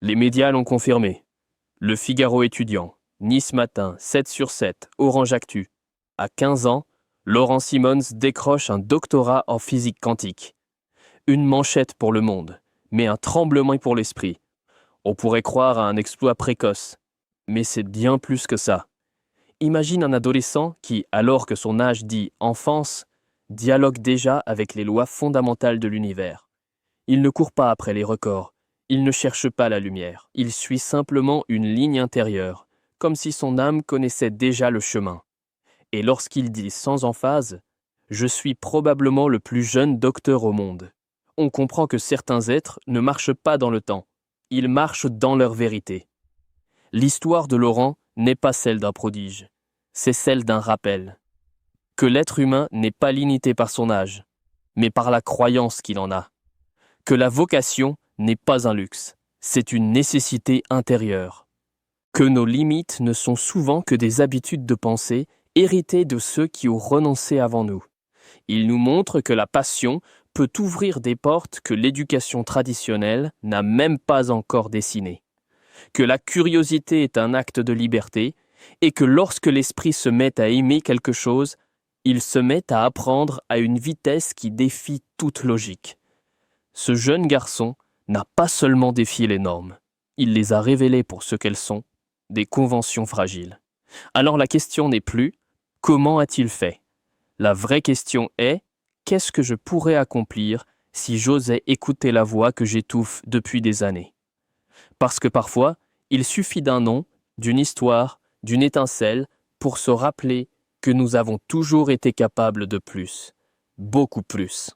Les médias l'ont confirmé. Le Figaro étudiant, Nice Matin, 7 sur 7, Orange Actu. À 15 ans, Laurent Simons décroche un doctorat en physique quantique. Une manchette pour le monde, mais un tremblement pour l'esprit. On pourrait croire à un exploit précoce, mais c'est bien plus que ça. Imagine un adolescent qui, alors que son âge dit enfance, dialogue déjà avec les lois fondamentales de l'univers. Il ne court pas après les records, il ne cherche pas la lumière, il suit simplement une ligne intérieure, comme si son âme connaissait déjà le chemin. Et lorsqu'il dit sans emphase « Je suis probablement le plus jeune docteur au monde », on comprend que certains êtres ne marchent pas dans le temps, ils marchent dans leur vérité. L'histoire de Laurent n'est pas celle d'un prodige, c'est celle d'un rappel. Que l'être humain n'est pas limité par son âge, mais par la croyance qu'il en a. Que la vocation n'est pas un luxe, c'est une nécessité intérieure. Que nos limites ne sont souvent que des habitudes de pensée héritées de ceux qui ont renoncé avant nous. Il nous montre que la passion peut ouvrir des portes que l'éducation traditionnelle n'a même pas encore dessinées. Que la curiosité est un acte de liberté et que lorsque l'esprit se met à aimer quelque chose, il se met à apprendre à une vitesse qui défie toute logique. Ce jeune garçon n'a pas seulement défié les normes, il les a révélées pour ce qu'elles sont, des conventions fragiles. Alors la question n'est plus « comment a-t-il fait ?» La vraie question est « qu'est-ce que je pourrais accomplir si j'osais écouter la voix que j'étouffe depuis des années ?» Parce que parfois, il suffit d'un nom, d'une histoire, d'une étincelle pour se rappeler que nous avons toujours été capables de plus, beaucoup plus.